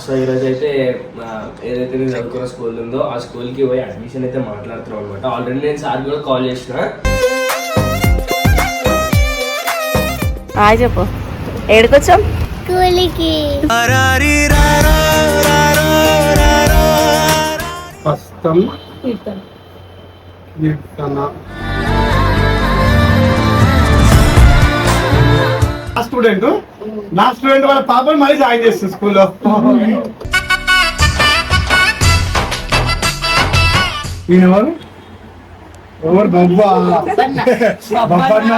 So ఈరోజు అయితే ఏదైతే నేను చదువుకున్న స్కూల్ ఉందో ఆ స్కూల్కి పోయి అడ్మిషన్ అయితే మాట్లాడుతున్నాం అనమాట. ఆల్రెడీ నేను సార్ కూడా కాల్ చేసిన. చెప్పు ఏడుకొచ్చాం స్కూల్కి. నా స్టూడెంట్ వాళ్ళ పాపని మళ్ళీ జాయిన్ చేస్తుంది స్కూల్లో. ఈయనెవరు? ఎవరు? బొబ్బా. బొబ్బన్న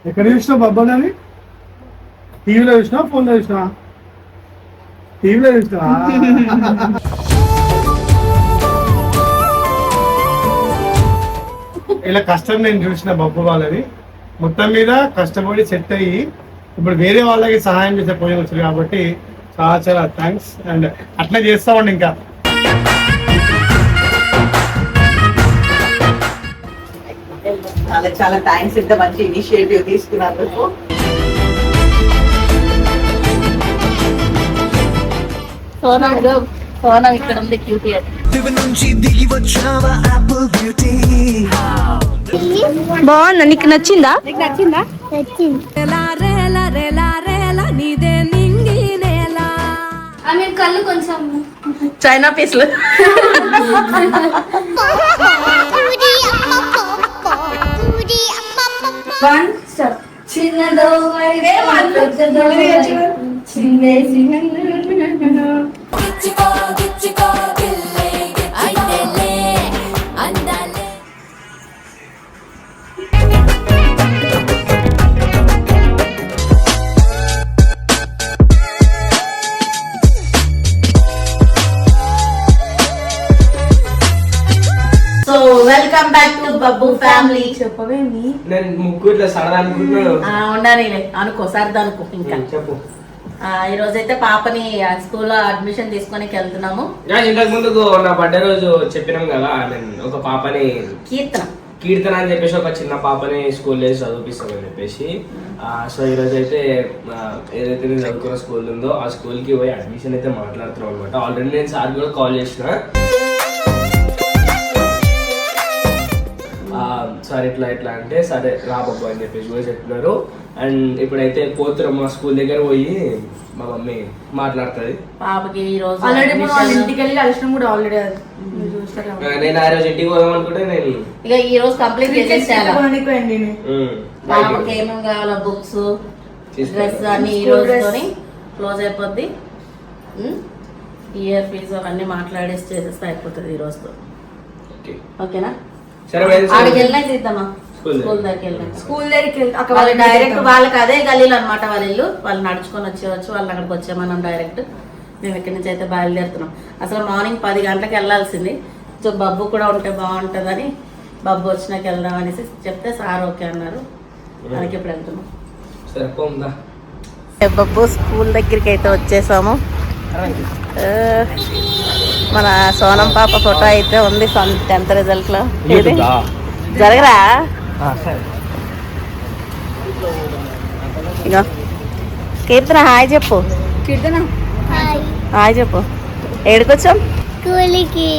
ఎక్కడ చూసినావు బొబ్బన్నని? టీవీలో చూసినావా ఫోన్లో చూసినావా? టీవీలో చూసినావా? ఇలా కష్టం నేను చూసిన బొబ్బ వాళ్ళని. మొత్తం మీద కష్టపడి సెట్ అయ్యి ఇప్పుడు వేరే వాళ్ళకి సహాయం చేసే పోయి వచ్చారు కాబట్టి చాలా చాలా థ్యాంక్స్. అండ్ అట్లా చేస్తామండి ఇంకా. చాలా చాలా థ్యాంక్స్. ఇంత మంచి ఇనిషియేటివ్ తీసుకున్నందుకు. సోనం ఇక్కడ ఉంది క్యూటీ అది. బాగుందా? నీకు నచ్చిందా? కళ్ళు కొంచెం చైనా పీస్లు. చిన్నదో welcome back to Babbu family. చెప్పవేమి? నేను ముగ్గు ఇట్లా సరదా అనుకుంటున్నాను. ఉండాలి అనుకో సరదా అనుకో. ఇంకా చెప్పు. ఈ రోజైతే పాపని స్కూల్లో అడ్మిషన్ తీసుకొని వెళ్తున్నాము. ఇంతకు ముందు నా బర్త్డే రోజు చెప్పినాం కదా, నేను ఒక పాపని కీర్తన అని చెప్పేసి ఒక చిన్న పాపని స్కూల్ వేసి చదివిపిస్తామని చెప్పేసి. సో ఈరోజు అయితే ఏదైతే నేను చదువుకున్న స్కూల్ ఉందో ఆ స్కూల్కి పోయి అడ్మిషన్ అయితే మాట్లాడుతున్నాం అనమాట. ఆల్రెడీ నేను సార్ కూడా కాల్ చేసిన. సార్ ఇట్లా అంటే సరే రా బాబు అని చెప్పేసి కూడా చెప్తున్నారు. అండ్ ఇప్పుడైతే పోతున్నాం మా స్కూల్ దగ్గర పోయి మా మమ్మీ మాట్లాడుతుంది. పాపకి ఈ రోజు ఇంటికి వెళ్ళి కలిసిన కూడా ఆల్రెడీ నేను ఆ రోజు ఇంటికి పోదాం అనుకుంటే నేను ఇక ఈ రోజు కంప్లీట్ చేసేసాను. పాపకి ఏమేమి కావాలో బుక్స్ డ్రెస్ అన్ని ఈ రోజుతోని క్లోజ్ అయిపోద్ది. ఇయర్ ఫీజు అవన్నీ మాట్లాడేసి చేసేస్తే అయిపోతుంది ఈ రోజుతో. ఓకేనా? ఆడికి వెళ్ళినా తీద్దామా? స్కూల్ దగ్గరికి వాళ్ళు డైరెక్ట్ వాళ్ళకి అదే గల్లీలు అనమాట వాళ్ళ ఇల్లు. వాళ్ళు నడుచుకొని వచ్చేవచ్చు. వాళ్ళు అక్కడికి వచ్చామన్నాం డైరెక్ట్. మేము ఇక్కడి నుంచి అయితే బయలుదేరుతున్నాం. అసలు మార్నింగ్ 10 గంటలకు వెళ్ళాల్సింది. సో బబ్బు కూడా ఉంటే బాగుంటుందని బబ్బు వచ్చినాక వెళ్దాం అనేసి చెప్తే సార్ ఓకే అన్నారు. మనకి ఇప్పుడు వెళ్తున్నాం. బబ్బు స్కూల్ దగ్గరికి అయితే వచ్చేసాము. మన సోనం పాప ఫోటో అయితే ఉంది 10th రిజల్ట్ లో. జరగరా? ఇక కీర్తన హాయ్ చెప్పు. కీర్తన హాయ్ చెప్పు. ఏడుకొచ్చాం స్కూల్కి.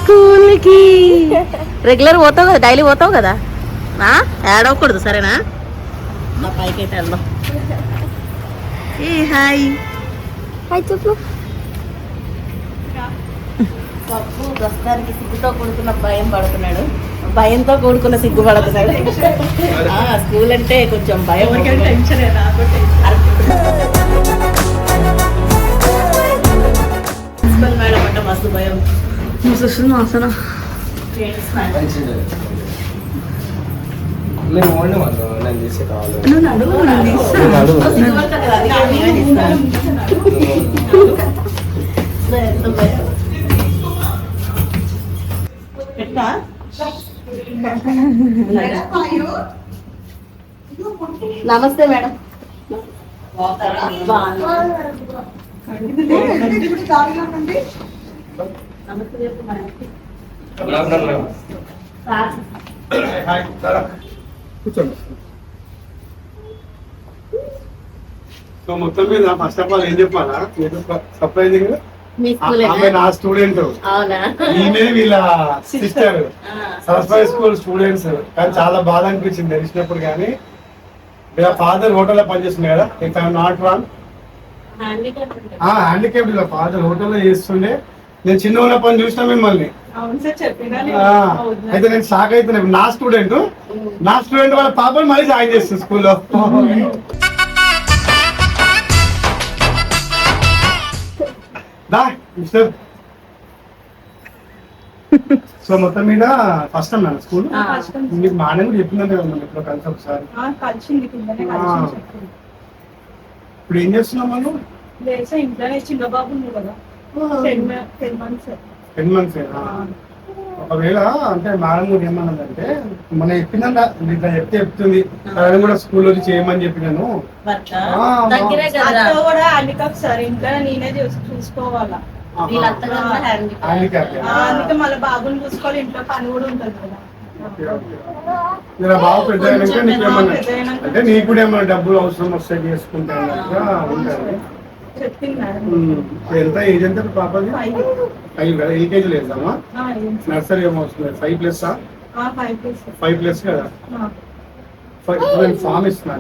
స్కూల్కి రెగ్యులర్ పోతావు కదా, డైలీ పోతావు కదా. ఏడవకూడదు సరేనా? నా పైకి అయితే వెళ్దాం. హాయ్ హాయ్ చెప్పు. పప్పు ప్రస్తుతానికి సిగ్గుతో కూడుకున్న భయంతో కూడుకున్న సిగ్గు పడుతున్నాడు. స్కూల్ అంటే కొంచెం భయం, టెన్షన్. ప్రిన్సిపల్ మేడం అంటే మస్తు భయం. నేను ఓన్లీ నేను తీసే కావాలి. నమస్తే మేడం. కూర్చోండి. సో మొత్తం మీద ఫస్ట్ ఆఫ్ ఆల్ ఏం చెప్పాలా, సర్ప్రైజింగ్ మీ ఆమె నా స్టూడెంట్, అవునా? ఈమె వీళ్ళ సిస్టర్, సరస్వతి స్కూల్ స్టూడెంట్స్. కానీ చాలా బాధ అనిపించింది తెలిసినప్పుడు. కానీ వీళ్ళ ఫాదర్ హోటల్లో పనిచేస్తుంది కదా, if I'm not wrong, handicap. వీళ్ళ ఫాదర్ హోటల్లో చేస్తుండే. నేను చిన్న ఉన్న పని చూసిన మిమ్మల్ని. అయితే నేను షాక్ అవుతున్నాను. నా స్టూడెంట్ వాళ్ళ పాపని మళ్ళీ జాయిన్ చేస్తుంది స్కూల్లో. దా మిస్టర్. సో మొత్తం మీద ఫస్ట్ టైం నా స్కూల్ మీకు మానే కూడా చెప్పిందంటే ఇప్పుడు కలిసి ఒకసారి. ఇప్పుడు ఏం చేస్తున్నాం మనం? ఇంట్లోనే చిన్న బాబు ఉంది కదా, 10 months. 10 months. ఒకవేళ అంటే మేడం కూడా ఏమన్నదంటే మన చెప్పిందంట, ఇట్లా చెప్తుంది మేడం కూడా స్కూల్ వచ్చి చేయమని చెప్పినాను. అత్త కూడా హ్యాండిక్యాప్ సార్, ఇంట్లో నేనే చూసుకోవాలా. హ్యాండిక్యాప్. అందుకే మళ్ళీ బాబుని చూసుకోవాలి, ఇంట్లో పని కూడా ఉంటుంది కదా. ఇలా బాగా పెద్ద అయినాక నీకేమన్నా అంటే నీకు కూడా ఏమన్నా డబ్బులు అవసరం వస్తే చేసుకుంటా ఉంటుంది. చెప్పింది మేడం. ఎంత ఏజ్ ఎంత పాపది? 5 కదా. ఎల్కేజీలో వేద్దామా? నర్సరీ ఏమో వస్తుంది. 5+? 5+ కదా. ఫామ్ ఇస్తున్నా,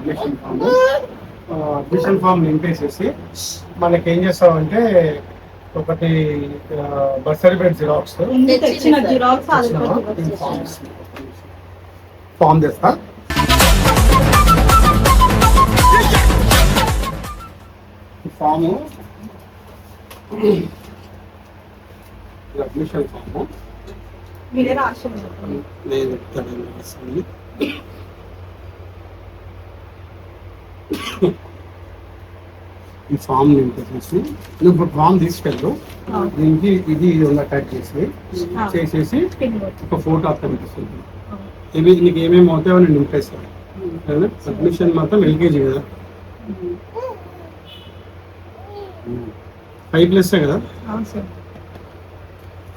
అడ్మిషన్ ఫామ్ నింపేసేసి మనకి ఏం చేస్తామంటే ఒకటి బర్త్ సర్టిఫికేట్ జిరాక్స్ ఫామ్ తెస్తా. ఫాము అడ్మిషన్ ఫాము మీరే రాసి నేను ఈ ఫామ్ నింపేసేసి నువ్వు ఇప్పుడు ఫామ్ తీసుకెళ్ళు. దీనికి ఇది అటాచ్ చేసేసి ఒక ఫోటో అర్థం తీసుకుంటాను. ఇవి నీకు ఏమేమి అవుతాయో నేను నింపేస్తాను. అడ్మిషన్ మాత్రం ఎల్కేజీ కదా, 5+ కదా.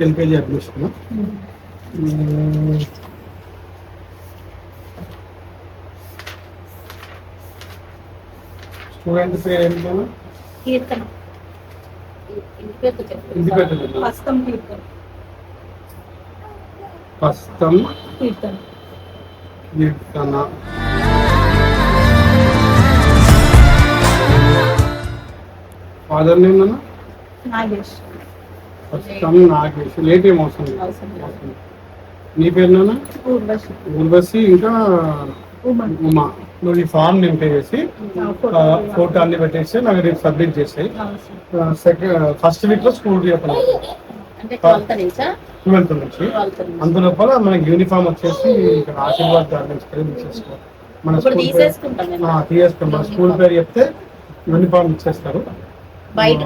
LKG admission. స్టూడెంట్ పేరు ఏంటన్నా? కీర్తన. ఇంటి పేరు ఫస్తం కీర్తన. ఫాదర్ నేమ్ అన్న? నాగేష్. ఫస్తం నాగేష్. లేట్ ఏం అవసరం. నీ పేరు నాన్న? ఊర్వశి. ఇంకా ఉమా. నువ్వు ఈ ఫామ్ నింపేసి ఫోటో అన్ని పెట్టేసి నాకు రేపు సబ్మిట్ చేసాయి. ఫస్ట్ వీక్ లో స్కూల్ రీఓపెన్ అవుతుంది, 12th నుంచి. అంత లోపల మనకి యూనిఫామ్ వచ్చేసి ఇక్కడ ఆశీర్వాద్ గార్మెంట్స్ తీసేసుకోవాలి. మన స్కూల్ తీసుకుంటాం. మన స్కూల్ పేరు చెప్తే యూనిఫామ్ ఇచ్చేస్తారు. బయట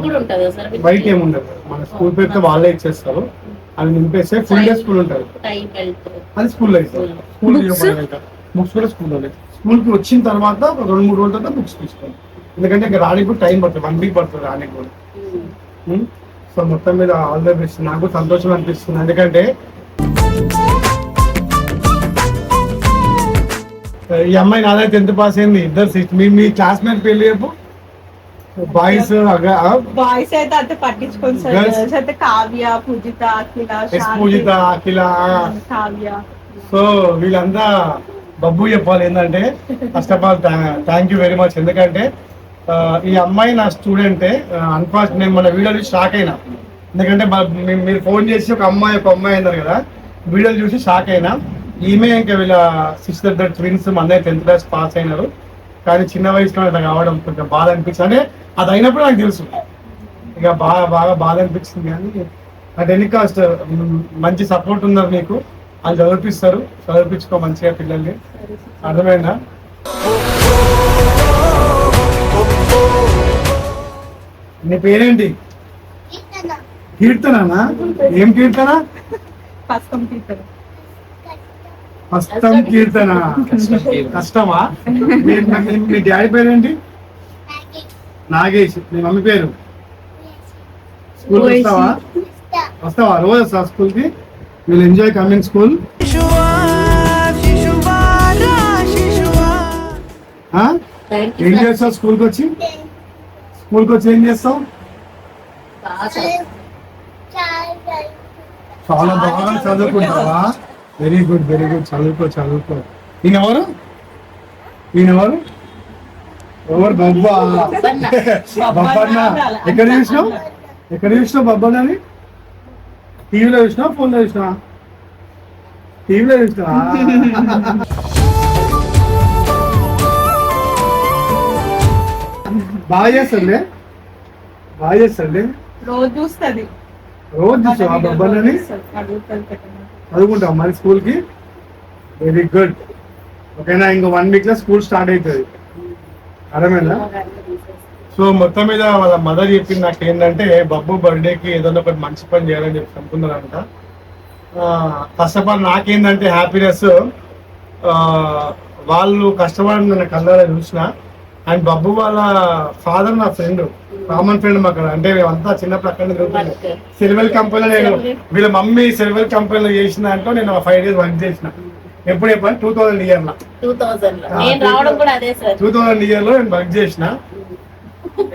ఏముండదు, మన స్కూల్ పేరుతో వాళ్ళే ఇచ్చేస్తారు. అవి నింపేస్తే ఫుల్ డే స్కూల్ ఉంటుంది. అది స్కూల్లో ఇస్తారు. స్కూల్ బుక్స్ కూడా స్కూల్లో. స్కూల్కి వచ్చిన తర్వాత ఒక 2-3 రోజుల తర్వాత బుక్స్ తీసుకోండి. ఎందుకంటే ఇంకా రానికి కూడా టైం పడుతుంది, 1 వీక్ పడుతుంది రానికి కూడా. సో మొత్తం మీద ఆల్ ద బెస్ట్. నాకు సంతోషం అనిపిస్తుంది, ఎందుకంటే ఈ అమ్మాయి నాదైతే 10th పాస్ అయింది. ఇద్దరు మీ క్లాస్మేట్ పేర్లు చెప్పు. బాయ్స్ అయితే అంత పట్టించుకోండి సార్. గర్ల్స్ అయితే కావ్య, పూజిత, అఖిల, కావ్య. సో వీళ్ళంతా బబ్బు చెప్పాలి. ఏంటంటే first of all thank you very much. ఎందుకంటే ఈ అమ్మాయి నా స్టూడెంటే. అన్ఫార్చునేట్ నేను మన వీడియో చూసి షాక్ అయినా. ఎందుకంటే మీరు ఫోన్ చేసి ఒక అమ్మాయి అన్నారు కదా, వీడియోలు చూసి షాక్ అయినా. ఈమె ఇంకా వీళ్ళ సిస్టర్ ట్విన్స్. మన 10th క్లాస్ పాస్ అయినారు. కానీ చిన్న వయసులో ఇట్లా కావడం కొంచెం బాధ అనిపించింది. అంటే అది అయినప్పుడు నాకు తెలుసు, ఇక బాగా బాధ అనిపించింది. కానీ అట్ ఎనీ కాస్ట్ మంచి సపోర్ట్ ఉన్నారు మీకు. వాళ్ళు చదివిపించుకో మంచిగా పిల్లల్ని. అర్థమైందా? నీ పేరేంటి? కీర్తనా? ఏం కీర్తన? ఫస్తం కీర్తన. హస్తం కీర్తన. కష్టమా? మీ డాడీ పేరేంటి? నాగేష్. మీ మమ్మీ పేరు? స్కూల్ వస్తావా? రోజు వస్తావా స్కూల్ కి? Will enjoy coming school. ఏం చేస్తావు స్కూల్కి వచ్చి? స్కూల్కి వచ్చి ఏం చేస్తావు? చాలా బాగా చదువుకుంటావా? వెరీ గుడ్ చదువుకో. ఈయనెవరు? ఎవరు? బొబ్బా. బొబ్బన్న. ఎక్కడ చూసినావు బొబ్బన్నని? టీవీలో చూసినా, ఫోన్లో చూసినా? టీవీలో చూసినా. బాగా చేస్తాడులే. రోజు చూస్తుంది. రోజు చూసావా బొబ్బన్నని? చదువుకుంటావు మరి స్కూల్ కి? Very good. ఓకేనా? ఇంకో 1 week లో స్కూల్ స్టార్ట్ అవుతుంది. అర్థమైందా? సో మొత్తం మీద వాళ్ళ మదర్ చెప్పింది నాకు ఏంటంటే బబ్బు బర్త్డేకి ఏదైనా ఒకటి మంచి పని చేయాలని చెప్పి అనుకున్నారంట. ఫస్ట్ ఆఫ్ ఆల్ నాకేంటంటే హ్యాపీనెస్, వాళ్ళు కష్టపడి నన్ను కళ్ళారా చూసిన. అండ్ బబ్బు వాళ్ళ ఫాదర్ నా ఫ్రెండ్, కామన్ ఫ్రెండ్ మాకు. అంటే మేమంతా చిన్నప్పుడు అక్కడ తిరుగుతున్నాం. సిల్వర్ కంపెనీలో నేను వీళ్ళ మమ్మీ సిల్వర్ కంపెనీలో చేసిన దాంట్లో నేను 5 days వర్క్ చేసిన. ఎప్పుడు 2000 year లో 2000 year లో నేను వర్క్ చేసిన.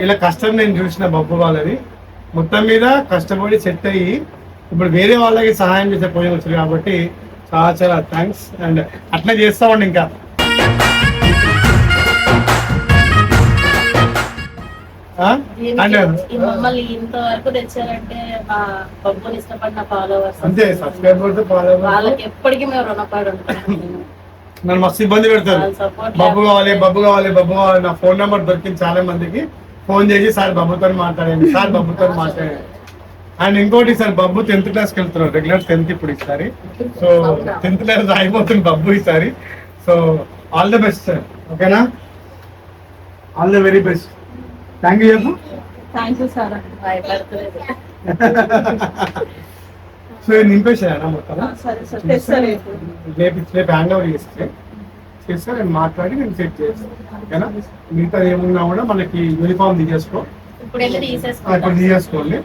ఇలా కష్టం నేను చూసిన బబ్బు వాళ్ళది. మొత్తం మీద కష్టపడి సెట్ అయ్యి ఇప్పుడు వేరే వాళ్ళకి సహాయం చేసే పోయి వచ్చారు కాబట్టి చాలా థ్యాంక్స్. అండ్ అట్లా చేస్తామండి ఇంకా. మమ్మల్ని ఇంతవరకు తెచ్చారంటే మా బొబ్బుని ఇష్టపడిన ఫాలోవర్స్ అంతే, సబ్స్క్రైబర్స్ వాళ్ళకి ఎప్పటికీ మేము రుణపడి ఉంటాం. నన్ను మస్తు ఇబ్బంది పెడతారు. బబ్బు కావాలి నా ఫోన్ నెంబర్ దొరికింది చాలా మందికి. ఫోన్ చేసి సార్ బబ్బుతో మాట్లాడండి. అండ్ ఇంకోటి సార్ బబ్బు 10th క్లాస్కి వెళ్తున్నారు. రెగ్యులర్ 10th ఇప్పుడు ఈసారి. సో 10th క్లాస్ అయిపోతుంది బబ్బు ఈసారి. So all the best sir. ఓకేనా? All the very best. Thank you చెప్పు. Thank you sir. సో నింపేసారా మొత్తం? సరే సార్, తెస్తారు. రేపు హ్యాండ్ ఓవర్ చేస్తే నేను మాట్లాడి నేను సెట్ చేస్తాను. ఓకేనా? మిగతా ఏమున్నా కూడా మనకి యూనిఫామ్ తీసేసుకో. ఇప్పుడు ఇప్పుడు తీసేసుకోండి.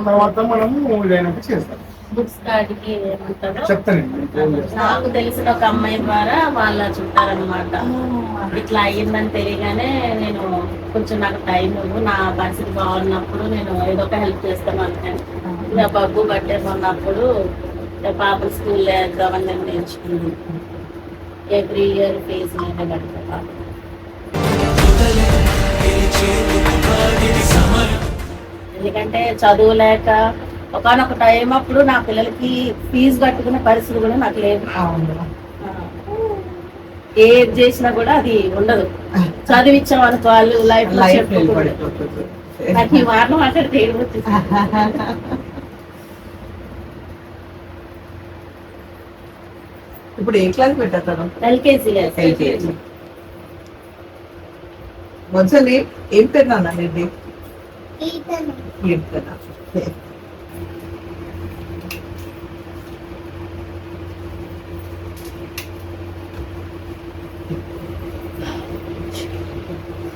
తర్వాత మనము ఇదైనాక చేస్తాం. బుక్స్ కాడికి ఏమంటారో చెప్తానండి. నాకు తెలిసిన ఒక అమ్మాయి ద్వారా వాళ్ళ చుట్టారనమాట. ఇట్లా అయ్యిందని తెలియగానే నేను కొంచెం నాకు టైం నా పరిస్థితి బాగున్నప్పుడు నేను ఏదో ఒక హెల్ప్ చేస్తాను అనుకోండి. ఇంకా బబ్బు బర్త్డే ఉన్నప్పుడు పాప స్కూల్లో వేద్దామని నేను నేర్చుకుంది. ఎవ్రీ ఇయర్ ఫీజు నేనే కడతా పాప. ఎందుకంటే చదువు లేక ఒకనొక టైం అప్పుడు నా పిల్లలకి ఫీజు కట్టుకునే పరిస్థితి కూడా నాకు లేదు. ఏది చేసినా కూడా అది ఉండదు. చదివించాం అనుకో వాళ్ళు లైఫ్ లో నాకు ఈ వారం మాట్లాడితే ఏడిపోతుంది. ఇప్పుడు ఏ క్లాస్ పెట్టారు? ఎల్కేజీ. మొదలు ఏం పేరు నాన్న మీది?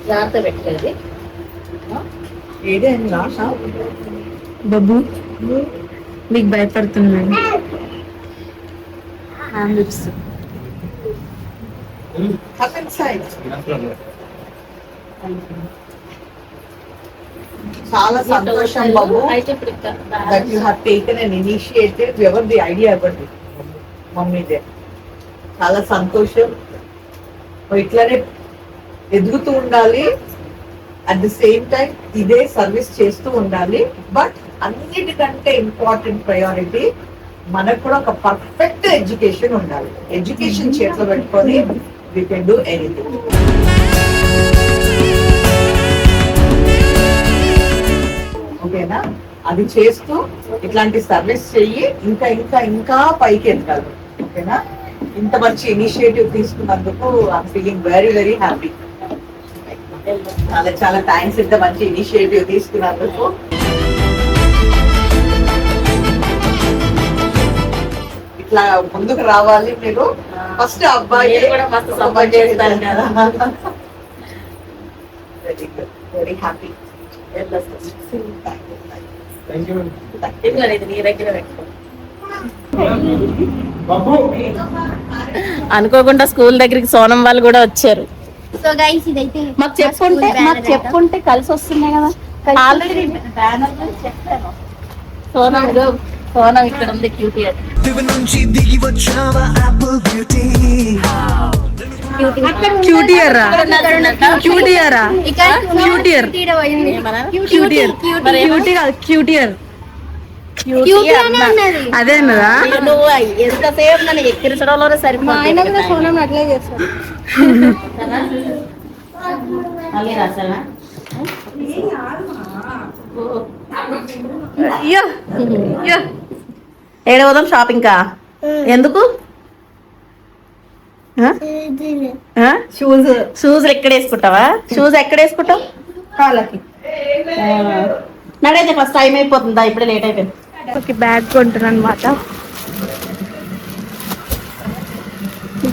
జాగ్రత్త పెట్టలేదు. ఏదేం రాసా బాబు మీకు భయపడుతున్నాను. చాలా సంతోషం బాబు that you have taken an initiative. ఎవరిది ఐడియా ఎవరిది? మమ్మీదే. చాలా సంతోషం. ఇట్లానే ఎదుగుతూ ఉండాలి. అట్ ది సేమ్ టైం ఇదే సర్వీస్ చేస్తూ ఉండాలి. బట్ అన్నిటికంటే ఇంపార్టెంట్ ప్రయారిటీ మనకు కూడా ఒక పర్ఫెక్ట్ ఎడ్యుకేషన్ ఉండాలి. ఎడ్యుకేషన్ చేతిలో పెట్టుకొని we can do anything. ఓకేనా? అది చేస్తూ ఇట్లాంటి సర్వీస్ చెయ్యి. ఇంకా ఇంకా ఇంకా పైకి ఎదగాలి. ఓకేనా? ఇంత మంచి ఇనిషియేటివ్ తీసుకున్నందుకు I'm feeling very very happy. చాలా చాలా థ్యాంక్స్. ఇంత మంచి ఇనిషియేటివ్ తీసుకున్నందుకు. ఇట్లా ముందుకు రావాలి మీరు. ఫస్ట్ అబ్బాయి కూడా మస్తు సపోర్ట్ చేస్తాను కదా. Very good, very happy. Thank you. నీ దగ్గర పెట్టుకో. బాబు అనుకోకుండా స్కూల్ దగ్గరికి సోనం వాళ్ళు కూడా వచ్చారు. సో గైస్ ఇదైతే మాకు చెప్పుంటే కలిసి వస్తున్నాయి కదా ఆల్రెడీ బ్యానర్ చెప్పాను. సోనం ఇక్కడ ఉంది క్యూటీ అది. క్యూటియర్ అదే అన్నదా నువ్వు ఎంతసేపు నన్ను ఎక్కిరించడంలోనే సరిపోయింది. సోనం అట్లే చేస్తాను. మళ్ళీ రాసాలా? ఏడ పోదాం షాపింగ్ కా? ఎందుకు? షూస్ ఎక్కడ వేసుకుంటావా? షూస్ ఎక్కడ వేసుకుంటావు? కాళ్ళకి నడైతే ఫస్ట్ టైం అయిపోతుందా? ఇప్పుడే లేట్ అయిపోయింది. బ్యాగ్ కొంటాను అనమాట.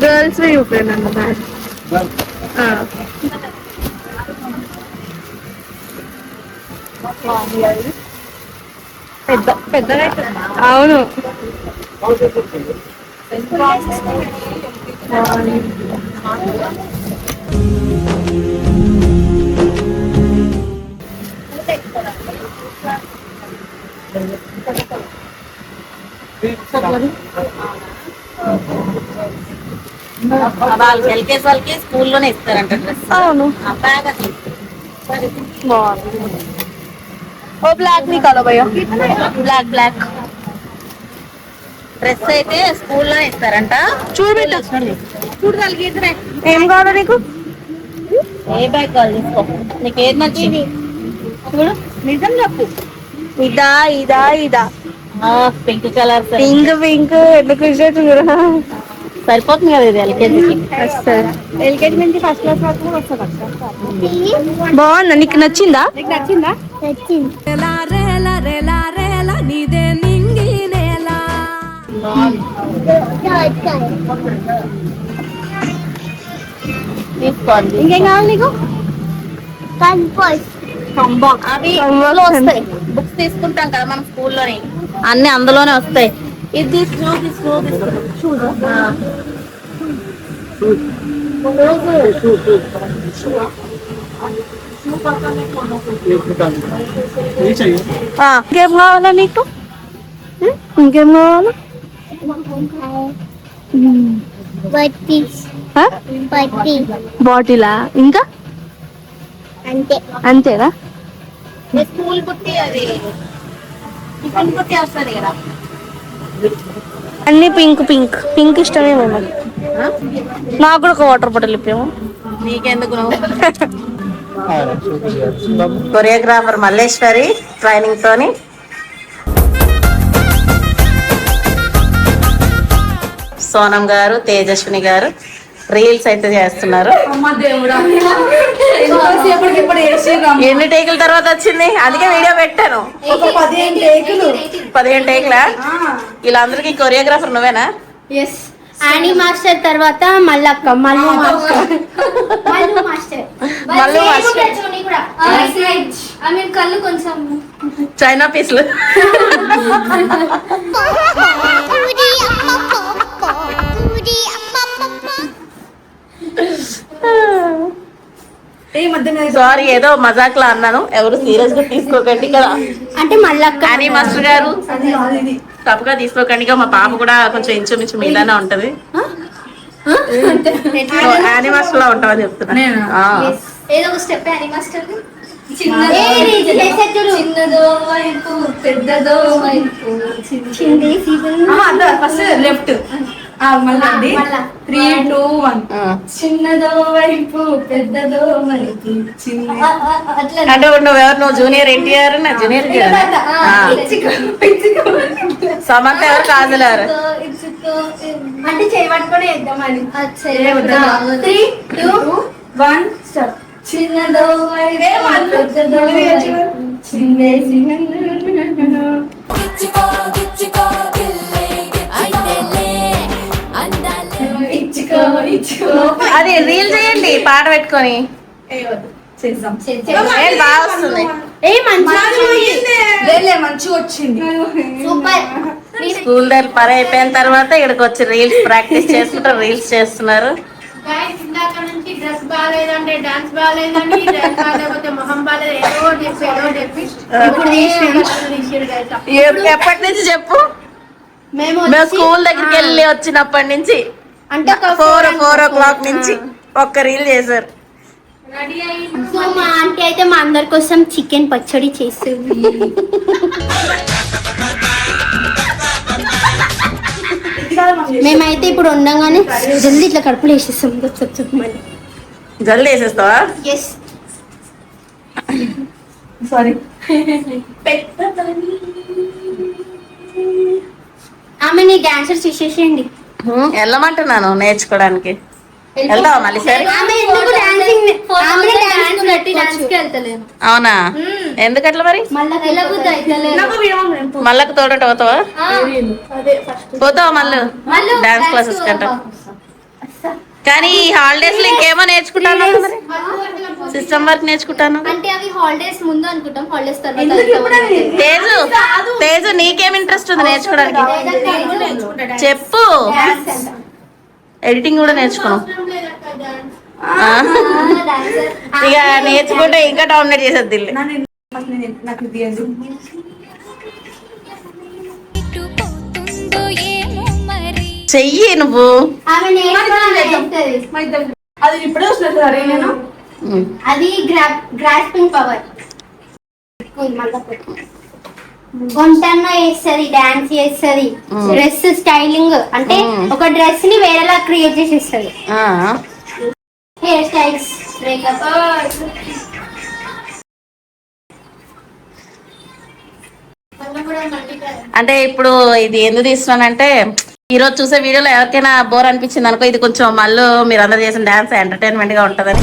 గర్ల్స్ చూపాను బ్యాగ్. పెద్దగా అవును. వాళ్ళకి ఎల్కేజీ వాళ్ళకి స్కూల్లోనే ఇస్తారంట డ్రెస్. అవును. బ్యాగ్ అసలు ఓ బ్లాక్ నీ కలర్ భయ్యా. బ్లాక్ డ్రెస్ అయితే స్కూల్లోనే ఇస్తారంట. చూడబెట్ట చూడగలిగితే ఏం కావాలా నీకు? ఏ బ్యాగ్ కావాలి తీసుకో, నీకు ఏది నచ్చింది చూడు. నిజం చెప్పు. ఇదా పింక్ కలర్ పింక్ ఎందుకు చూడరా? సరిపోతుంది కదా ఇది ఎల్కేజీకి. ఎల్కేజీ నుంచి ఫస్ట్ క్లాస్ వరకు వస్తుంది. బాగుందా? నీకు నచ్చిందా? తీసుకోండి. ఇంకేం కావాలి నీకు? అవి అందులో వస్తాయి. బుక్స్ తీసుకుంటాం కదా మనం స్కూల్లోనే, అన్ని అందులోనే వస్తాయి. ఇది ఇంకేం కావాలా నీకు? ఇంకేం కావాలా? బాటిలా? ఇంకా అంతేనా? స్కూల్ బుట్టి అది టిఫిన్ బుట్టి వస్తుంది కదా. అన్ని పింక్ ఇష్టమే మనకి. నాకు కూడా ఒక వాటర్ బాటిల్ ఇప్పేమో. నీకెందుకు? కొరియోగ్రాఫర్ మల్లేశ్వరి ట్రైనింగ్ తోని సోనం గారు, తేజస్విని గారు రీల్స్ అయితే చేస్తున్నారు. ఎన్ని టేకుల తర్వాత వచ్చింది? అందుకే వీడియో పెట్టాను. 15 టేకులా? వీళ్ళందరికీ కొరియోగ్రాఫర్ నువ్వేనా? ఆని మాస్టర్ తర్వాత మల్లక్క మల్లు మాస్టర్ కళ్ళు కొంచెం చైనా పీస్లు. సారీ, ఏదో మజాక్ లా అన్నాను, ఎవరు సీరియస్ గా తీసుకోకండి కదా. అంటే మల్లక్క ఆని మాస్టర్ గారు తప్పుగా తీసుకోకండి. మా పాప కూడా కొంచెం ఇంచుమించు మీలానే ఉంటది. ఆని మాస్టర్ లా ఉంటామని చెప్తున్నా. ఏదో ఒక స్టెప్ ఆని మాస్టర్ చిన్నదో వైపు పెద్దదో వైపు ఫస్ట్ లెఫ్ట్ మళ్ళీ 3, 2, 1. చిన్నదో వైపు పెద్దదో వైపు అంటే నువ్వు జూనియర్ ఎన్టీఆర్, నా జూనియర్ సమంత ఎవరు? కాజల్ ఎవరు? అంటే చేయబట్టుకొని వేద్దామని 3, 2, 1 స్టార్ట్. చిన్నదో వైపు పెద్దదో చిన్నేసి అది రీల్ చేయండి పాట పెట్టుకొని. బాగా వస్తుంది. మంచిగా వచ్చింది. సూపర్. స్కూల్ దగ్గర పని అయిపోయిన తర్వాత ఇక్కడికి వచ్చి రీల్స్ ప్రాక్టీస్ చేసుకుంటారు, రీల్స్ చేస్తున్నారు. గైస్ ఇందాక నుంచి డ్రెస్ బాగాలేదంటే డాన్స్ బాగాలేదని డ్రెస్ బాగాలేకపోతే మొహం బాగాలేదు ఏదో చెప్పి ఇప్పుడు తీసిరు guys. ఎప్పటి నుంచి చెప్పు? మేము మేము స్కూల్ దగ్గరికి వెళ్ళి వచ్చినప్పటి నుంచి అంటే ఫోర్ ఓ క్లాక్ నుంచి ఒక్క రీల్ చేశారు. సో మా ఆంటీ అయితే మా అందరి కోసం చికెన్ పచ్చడి చేసేది. మేమైతే ఇప్పుడు ఉండగానే జల్దీ ఇట్లా కడుపులో వేసేస్తాం చెప్పమని. జల్దీ వేసేస్తావా? Yes sorry. ఆమెని డాన్సర్ చేసేసేయండి. వెళ్ళమంటున్నాను నేర్చుకోవడానికి. వెళ్తావా మళ్ళీ సరే? ఆమె ఎందుకు డాన్సింగ్ ఆమె డాన్స్ పెట్టి డాన్స్ కి వెళ్తలేదు. అవునా? ఎందుకట్లా మరి? మళ్ళీ వెళ్ళబుద్ధి అయితలేదు. మళ్ళకు తోడుంటే పోతావా? పోతావా మళ్ళీ డాన్స్ క్లాసెస్ కంట? కానీ ఈ హాలిడేస్ లో ఇంకేమో నేర్చుకుంటాను మరి. సిస్టమ్ వర్క్ నేర్చుకుంటాను. అంటే అవి హాలిడేస్ ముందు అనుకుంటాం, హాలిడేస్ తర్వాత. తేజు నీకేం ఇంట్రెస్ట్ ఉంది నేర్చుకోవడానికి? చెప్పు. ఎడిటింగ్ కూడా నేర్చుకున్నాం. ఇక నేర్చుకుంటే ఇంకా డామినేట్ చేసేది ఇల్లు. చెయ్యి నువ్వు. ఆమె నేర్చుకోవాలి. అది ఇప్పుడే వస్తుంది సరే నేను అది గ్రాస్పింగ్ పవర్. వంటన్న చేస్తుంది, డాన్స్ చేస్తుంది, డ్రెస్ స్టైలింగ్ అంటే ఒక డ్రెస్ ని వేరేలా క్రియేట్ చేసి ఇస్తుంది. Hair styles, makeup. అంటే ఇప్పుడు ఇది ఎందుకు తీస్తున్నానంటే ఈ రోజు చూసే వీడియోలో ఎవరికైనా బోర్ అనిపించింది అనుకో, ఇది కొంచెం మళ్ళీ మీరు అందరు చేసిన డాన్స్ ఎంటర్టైన్మెంట్ గా ఉంటదని.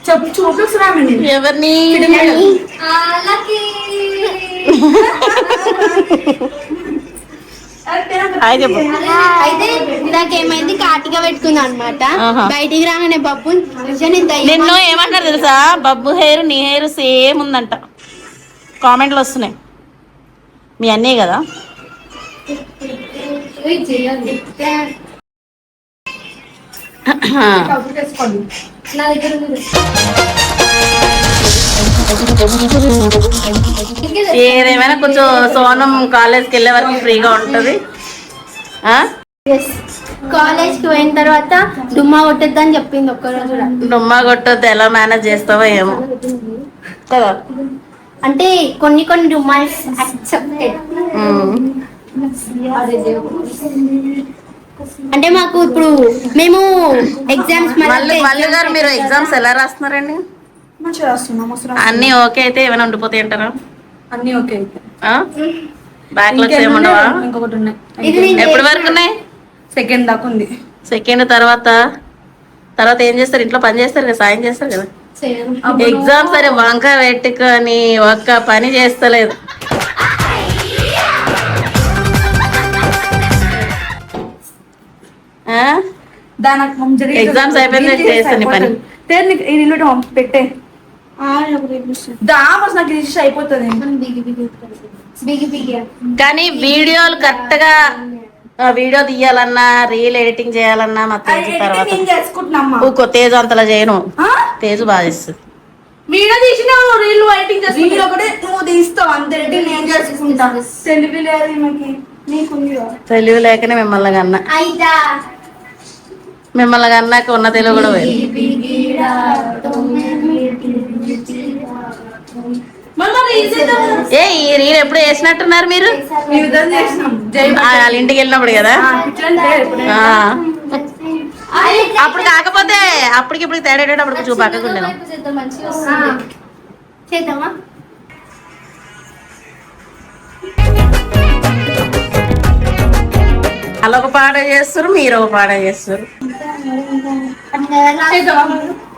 చెప్పు చూపిస్తున్నామండి ఎవరిని? అయితే నాకేమైంది కాటిగా పెట్టుకుంది అనమాట. బయటికి రాగానే బబ్బు నిన్ను ఏమంటారు తెలుసా? బబ్బు హెయిర్ నీ హెయిర్ సేమ్ ఉందంట కామెంట్లు వస్తున్నాయి. మీ అన్నీ కదా? నా దగ్గర ఏదేమైనా కొంచెం సోనం కాలేజ్కి వెళ్ళే వరకు ఫ్రీగా ఉంటది. కాలేజ్ కి పోయిన తర్వాత డుమ్మా కొట్టద్దని చెప్పింది ఒక్కరోజు. డుమ్మా కొట్టొద్దు, ఎలా మేనేజ్ చేస్తావో ఏమో కదా. అంటే కొన్ని డుమ్మాస్ యాక్సెప్టెడ్. అంటే మాకు ఇప్పుడు మేము ఎగ్జామ్స్ మళ్ళీ గారు మీరు ఎగ్జామ్స్ ఎలా రాస్తున్నారండి? మంచిగా రాస్తున్నాం. అన్ని ఓకే అయితే ఏమైనా ఉండిపోతాయి అంటారా? అన్ని ఓకే అయితే బ్యాక్లాగ్స్ ఏముండవా? ఇంకొకటి ఉన్నాయి. ఎప్పటి వరకు ఉన్నాయి? సెకండ్ దాకా ఉంది. సెకండ్ తర్వాత ఏం చేస్తారు? ఇంట్లో పని చేస్తారు కదా, సాయం చేస్తారు కదా. ఎగ్జామ్స్ సరే వంక పెట్టుకొని ఒక్క పని చేస్తలేదు. ఎగ్జామ్స్ అయిపోయింది చేస్తాను పని. పెట్టే నాకు అయిపోతుంది. కానీ వీడియోలు కరెక్ట్ గా వీడియో తీయాలన్నా రీల్ ఎడిటింగ్ చేయాలన్నా మా తేజు తర్వాత తేజు అంతలా చేయను. తేజు బాగా చేస్తుంది. వీడియో తీసిన రీల్ ఎడిటింగ్ చేస్తా ఒకటే నువ్వు తీస్తావు అంతే. నేను చేసుకుంటా. తెలివి లేదు నీకుంది. తెలివి లేకనే మిమ్మల్ని కన్నా. మిమ్మల్ని కన్నాక ఉన్న తెలుగు కూడా పోయింది. ఏ ఈ రీల్ ఎప్పుడు వేసినట్టున్నారు మీరు? వాళ్ళ ఇంటికి వెళ్ళినప్పుడు కదా. అప్పుడు కాకపోతే అప్పటికి ఇప్పుడు తేడేటప్పుడు చూపక్కకుండా చేద్దామా? అలా ఒక పాట చేస్తారు, మీరు ఒక పాట చేస్తారు.